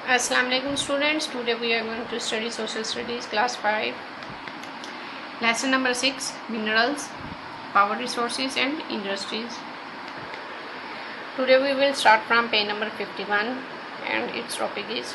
Assalamu alaikum students. Today we are going to study social studies class 5, lesson number 6, minerals, power resources and industries. Today we will start from page number 51 and its topic is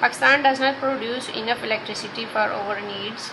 Pakistan does not produce enough electricity for our needs.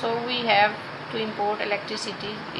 So we have to import electricity.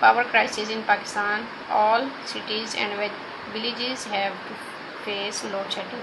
power crisis in Pakistan, all cities and villages have to face load shedding.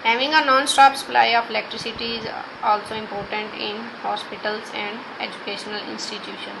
Having a non-stop supply of electricity is also important in hospitals and educational institutions.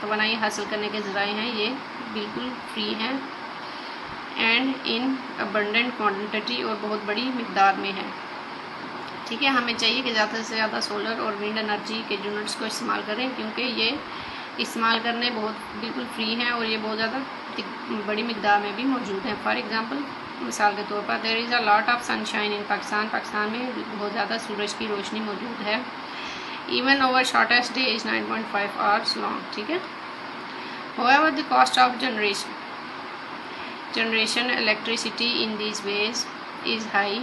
توانائی حاصل کرنے کے ذرائع ہیں یہ بالکل free ہیں and in abundant quantity اور بہت بڑی مقدار میں ہے. ٹھیک ہے, ہمیں چاہیے کہ زیادہ سے زیادہ سولر اور ونڈ انرجی کے یونٹس کو استعمال کریں کیونکہ یہ استعمال کرنے بہت بالکل فری ہیں اور یہ بہت زیادہ بڑی مقدار میں بھی موجود ہیں. فار ایگزامپل, مثال کے طور پر دیر از اے لاٹ آف سن شائن ان پاکستان. پاکستان میں بہت زیادہ سورج کی روشنی موجود ہے. Even over shortest day is 9.5 hours long. ٹھیک ہے. however the cost of generation electricity in these ways is high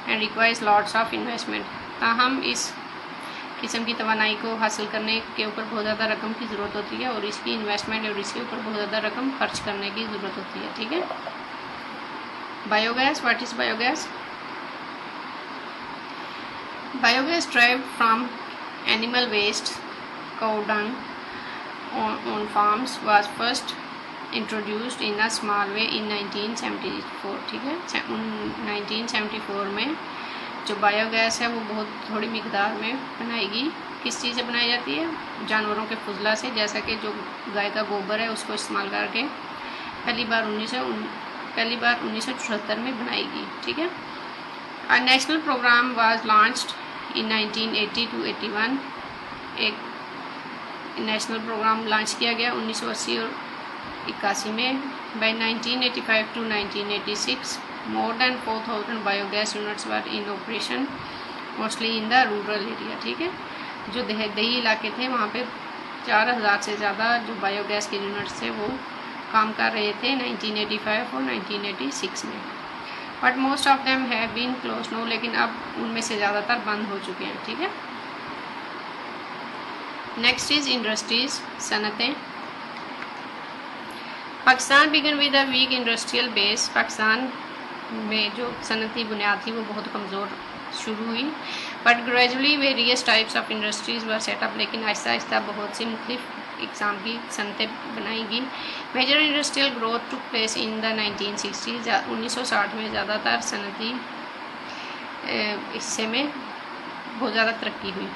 and requires lots of investment. تاہم اس قسم کی توانائی کو حاصل کرنے کے اوپر بہت زیادہ رقم کی ضرورت ہوتی ہے اور اس کی انویسٹمنٹ اور اس کے اوپر بہت زیادہ رقم خرچ کرنے کی ضرورت ہوتی ہے. ٹھیک ہے. Biogas. What is biogas? Biogas derived from animal waste, cow dung on farms was first introduced in a small way in 1974. ٹھیک ہے. 1974 میں جو بایو گیس ہے وہ بہت تھوڑی مقدار میں بنائے گی. کس چیز سے بنائی جاتی ہے؟ جانوروں کے فضلہ سے, جیسا کہ جو گائے کا گوبر ہے اس کو استعمال کر کے پہلی بار 1974 میں بنائی گی. ٹھیک ہے. A national program was launched in 1980 to 81. ایک نیشنل پروگرام لانچ کیا گیا 1980 اور 81 میں. By 1985 to 1986 more than 4,000 biogas units were in operation, mostly in the rural area. ٹھیک ہے. جو دیہی علاقے تھے وہاں پہ 4,000 سے زیادہ جو بایو گیس کے یونٹس تھے وہ کام کر رہے تھے 1985 اور 1986 میں. But most of them have been closed now. لیکن اب ان میں سے زیادہ تر بند ہو چکے ہیں. ٹھیک ہے. Next is industries. صنعتیں. Pakistan began with a weak industrial base. Pakistan میں جو صنعتی بنیاد تھی وہ بہت کمزور شروع ہوئی. But gradually various types of industries were set up. لیکن آہستہ آہستہ بہت سی مختلف اقسام کی صنعتیں بنائی گی. Major industrial growth took place in the 1960. 1960 میں زیادہ تر صنعتی حصے میں بہت زیادہ ترقی ہوئی.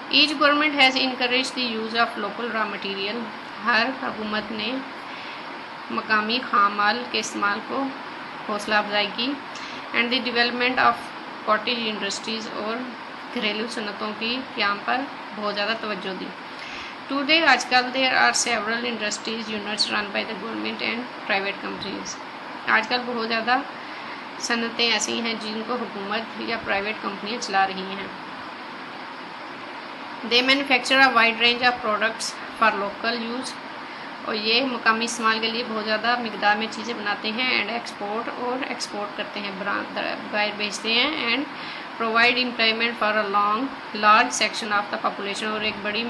Each government has encourage the use of local raw material. ہر حکومت نے مقامی خام مال کے استعمال کو حوصلہ افزائی کی. And the development of cottage industries اور گھریلو صنعتوں کی قیام پر بہت زیادہ توجہ دی. ٹوڈے آج کل there are several industries units run by the government and private companies. آج کل بہت زیادہ صنعتیں ایسی ہیں جن کو حکومت یا پرائیویٹ کمپنیاں چلا رہی ہیں. They manufacture a wide range of products for local use. اور یہ مقامی استعمال کے لیے بہت زیادہ مقدار میں چیزیں بناتے ہیں. اینڈ ایکسپورٹ کرتے ہیں, باہر بھیجتے ہیں. And provide employment for a large section of the population. اور ایک بڑی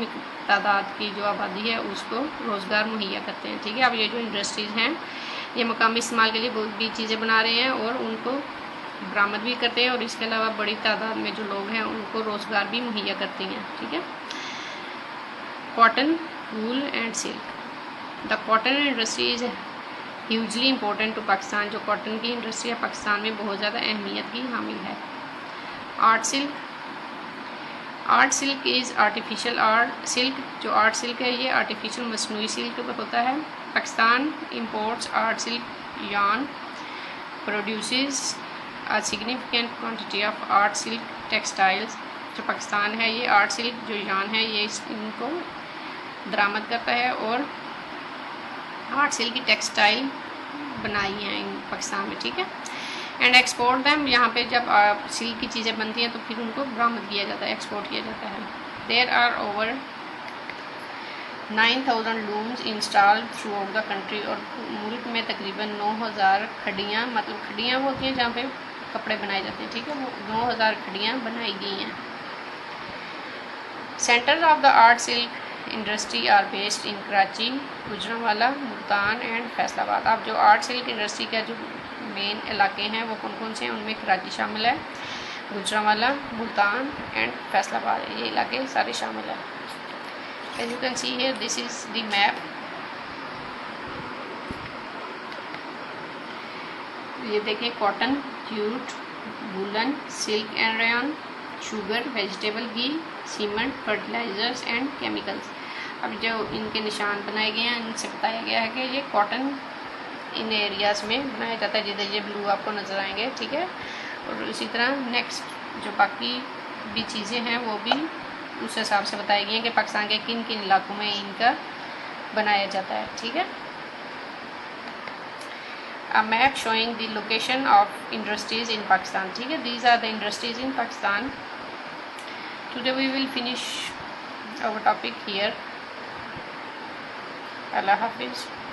تعداد کی جو آبادی ہے اس کو روزگار مہیا کرتے ہیں. ٹھیک ہے. اب یہ جو انڈسٹریز ہیں یہ مقامی استعمال کے لیے بہت بھی چیزیں بنا رہے ہیں اور ان کو برآمد بھی کرتے ہیں اور اس کے علاوہ بڑی تعداد میں جو لوگ ہیں ان کو روزگار بھی مہیا کرتی ہیں. ٹھیک ہے. Cotton, wool and silk. The cotton industry is hugely important to Pakistan. جو کاٹن کی انڈسٹری ہے پاکستان میں بہت زیادہ اہمیت کی حامل ہے. Art silk. Art silk is artificial silk. جو آرٹ سلک ہے یہ آرٹیفیشل مصنوعی سلک ہوتا ہے. Pakistan imports art silk yarn, produces a significant quantity of art silk textiles. جو پاکستان ہے یہ آرٹ سلک جو یارن ہے یہ ان کو درآمد کرتا ہے اور آرٹ سلک کی ٹیکسٹائل بنائی ہیں پاکستان میں. ٹھیک ہے. And export them. یہاں پہ جب سلک کی چیزیں بنتی ہیں تو پھر ان کو برآمد کیا جاتا ہے, ایکسپورٹ کیا جاتا ہے. There are over 9,000 looms installed throughout the country. اور ملک میں تقریباً 9,000 کھڈیاں, مطلب کھڈیاں وہ ہوتی ہیں جہاں پہ کپڑے بنائے جاتے ہیں. ٹھیک ہے. وہ 9,000 کھڈیاں بنائی گئی ہیں. Centres of the art silk industry are based in Karachi, Gujranwala, Multan and Faisalabad. اب جو آرٹ سلک انڈسٹری کا جو مین علاقے ہیں وہ کون کون سے ہیں؟ ان میں کراچی شامل ہے, گوجرانوالا, ملتان اینڈ فیصل آباد. یہ علاقے سارے شامل ہیں. As you can see here, this is the map. یہ دیکھیں cotton, jute, woollen, silk and rayon, sugar, vegetable ghee, cement, fertilisers and chemicals. اب جو ان کے نشان بنائے گئے ہیں ان سے بتایا گیا ہے کہ یہ کاٹن ان ایریاز میں بنایا جاتا ہے جدھر یہ بلو آپ کو نظر آئیں گے، ٹھیک ہے. اور اسی طرح نیکسٹ جو باقی بھی چیزیں ہیں وہ بھی اس حساب سے بتائی گئی ہیں کہ پاکستان کے کن کن علاقوں میں ان کا بنایا جاتا ہے، ٹھیک ہے. A map showing the location of industries in Pakistan. ٹھیک ہے. These are the industries in Pakistan. Today we will finish our topic here. Allah Hafiz.